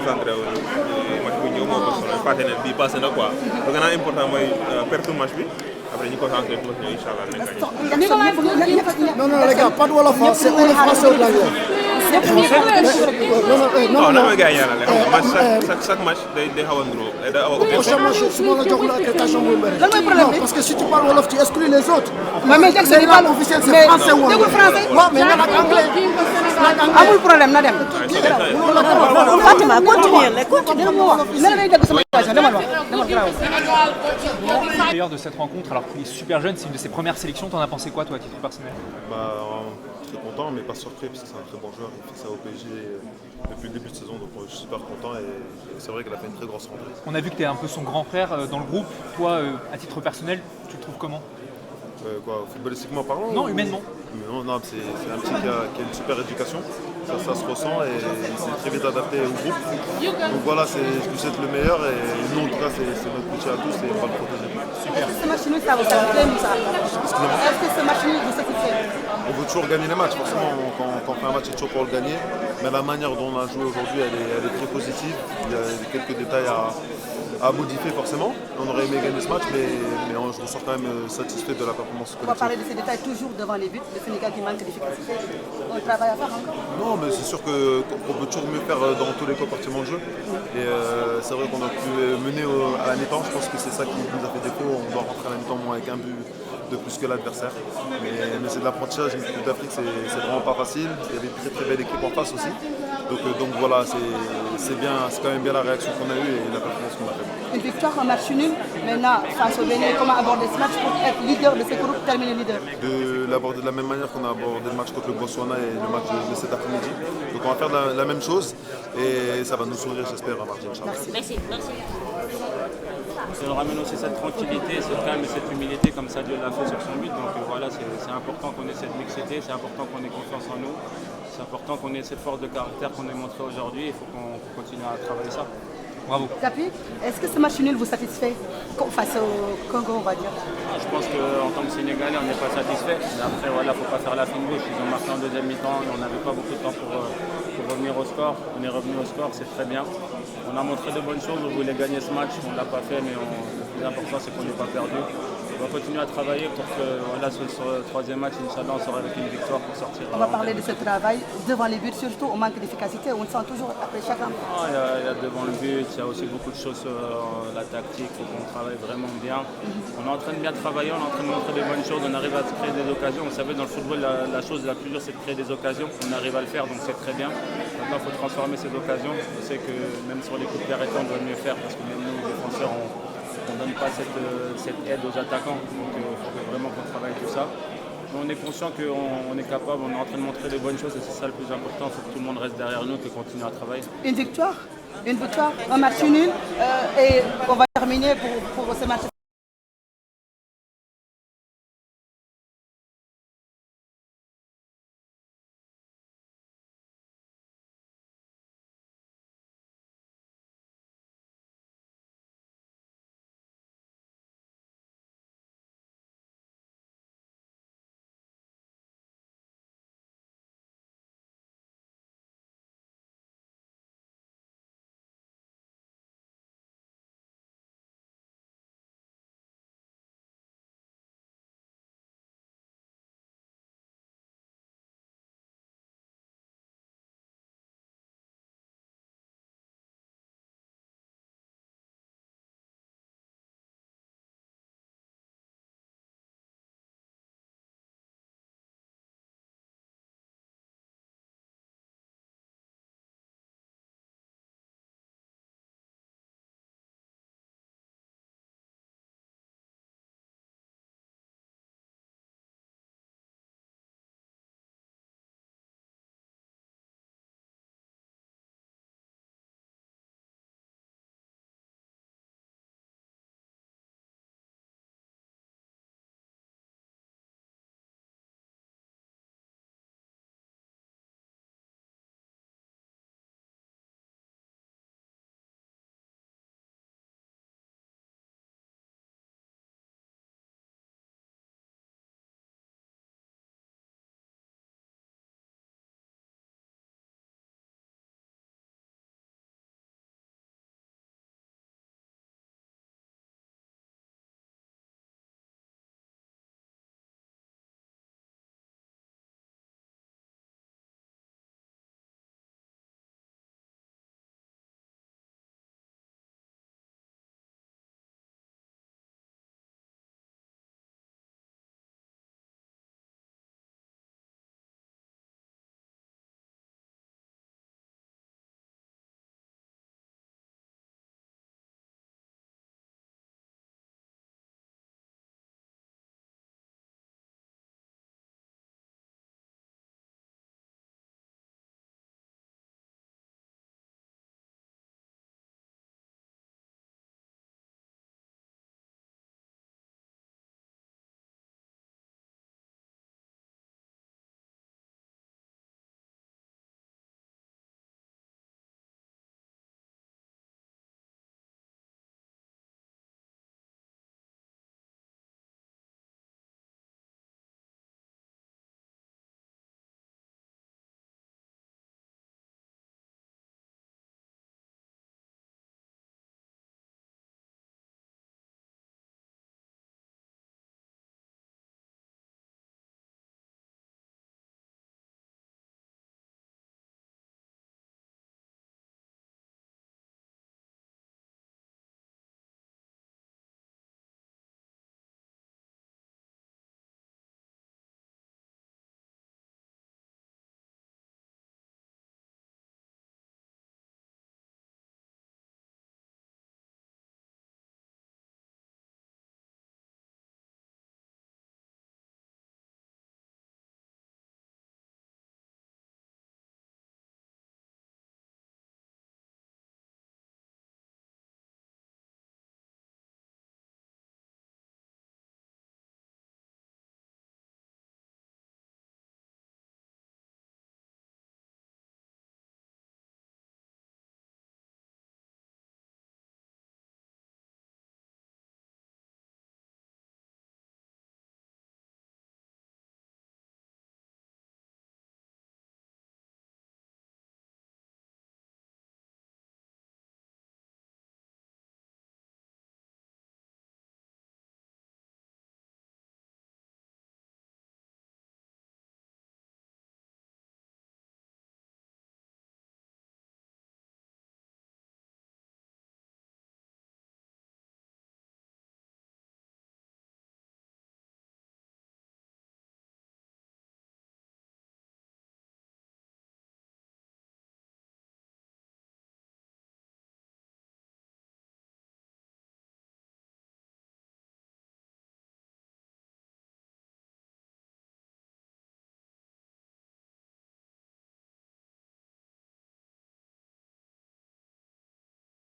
concentré wu match bu ñëw moo ko sonal fàtte ne bii passé na quoi donc gannaaw important mooy perte match bi après ñu concentré pour ñëw incha allah nañ gagné. Non, les gars, pas de Wolof, c'est ou le français ou l'anglais. Non, damay gars yi ñaanal chaque match day xaw a niroo day xaw a. Prochain match, souvent la jox la accréditation bu bëri. Lan mooy problème bi parce que si tu parles Wolof, tu exclus les autres. mais Jackson les langues officielles c'est français ou anglais. français. waaw mais nag anglais. amul problème na dem. Fatima, continue. D'ailleurs de cette rencontre, alors qu'il est super jeune, c'est une de ses premières sélections, t'en as pensé quoi toi à titre personnel? Très content mais pas surpris parce que c'est un très bon joueur, il fait ça au PSG depuis le début de saison donc je suis super content et c'est vrai qu'elle a fait une très grosse rentrée. On a vu que tu es un peu son grand frère dans le groupe, toi à titre personnel, tu le trouves comment? Footballistiquement parlant? Non, humainement. Non, c'est un petit qui a une super éducation, ça se ressent et il s'est très vite adapté au groupe. Donc voilà, je lui souhaite le meilleur et nous en tout cas c'est notre petit à tous et on va le protéger. Super. Est-ce que ce match nul ça vous satisfait, Moussa? Est-ce que ce match nul vous satisfait? On veut toujours gagner les matchs, forcément quand on fait un match c'est toujours pour le gagner, mais la manière dont on a joué aujourd'hui elle est très positive, il y a quelques détails à modifier forcément. On aurait aimé gagner ce match, mais je ressors quand même satisfait de la performance collective. On va parler de ces détails toujours devant les buts, le Sénégal qui manque d'efficacité. On travaille à faire encore? Non, mais c'est sûr qu'on peut toujours mieux faire dans tous les compartiments de jeu. Et c'est vrai qu'on a pu mener à la mi-temps, je pense que c'est ça qui nous a fait défaut. On doit rentrer à la mi-temps moins avec un but de plus que l'adversaire. Mais c'est de l'apprentissage, une Coupe d'Afrique c'est vraiment pas facile. Il y avait une très belle équipe en face aussi. Donc voilà, c'est quand même bien la réaction qu'on a eue et la performance qu'on a fait. Une victoire en match nul, maintenant face au Bénin, comment aborder ce match pour être leader de ce groupe, terminer leader? De l'aborder de la même manière qu'on a abordé le match contre le Botswana et le match de cet après-midi. Donc on va faire la même chose et ça va nous sourire j'espère à mardi. Merci. Ça nous ramène aussi cette tranquillité, ce calme et cette humilité comme ça Dieu l'a fait sur son but. Donc voilà, c'est important qu'on ait cette mixité, c'est important qu'on ait confiance en nous, c'est important qu'on ait cette force de caractère qu'on a montré aujourd'hui. Il faut qu'on continue à travailler ça. Bravo. Tapi, est-ce que ce match nul vous satisfait face au Congo, on va dire? Je pense qu'en tant que Sénégalais, on n'est pas satisfait. Mais après, voilà, il ne faut pas faire la fine bouche. Ils ont marqué en deuxième mi-temps et on n'avait pas beaucoup de temps pour revenir au score. On est revenu au score, c'est très bien. On a montré de bonnes choses, on voulait gagner ce match, on ne l'a pas fait, mais le plus important c'est qu'on n'ait pas perdu. On va continuer à travailler pour que sur le troisième match, Inch'Allah, on sera avec une victoire pour sortir. On va parler de ce travail devant les buts, surtout au manque d'efficacité, on le sent toujours après chacun. Il y a devant le but, il y a aussi beaucoup de choses sur la tactique, il faut qu'on travaille vraiment bien. On est en train de bien travailler, on est en train de montrer des bonnes choses, on arrive à créer des occasions. Vous savez, dans le football, la chose la plus dure c'est de créer des occasions, on arrive à le faire, donc c'est très bien. Maintenant, il faut transformer ces occasions. Je sais que même sur les coups de pied arrêtés, on doit mieux faire parce que même nous, les défenseurs, on ne donne pas cette aide aux attaquants. Donc il faut vraiment qu'on travaille tout ça. Mais on est conscient qu'on est capable, on est en train de montrer des bonnes choses et c'est ça le plus important. Il faut que tout le monde reste derrière nous et continue à travailler. Une victoire, un match nul et on va terminer pour ce match.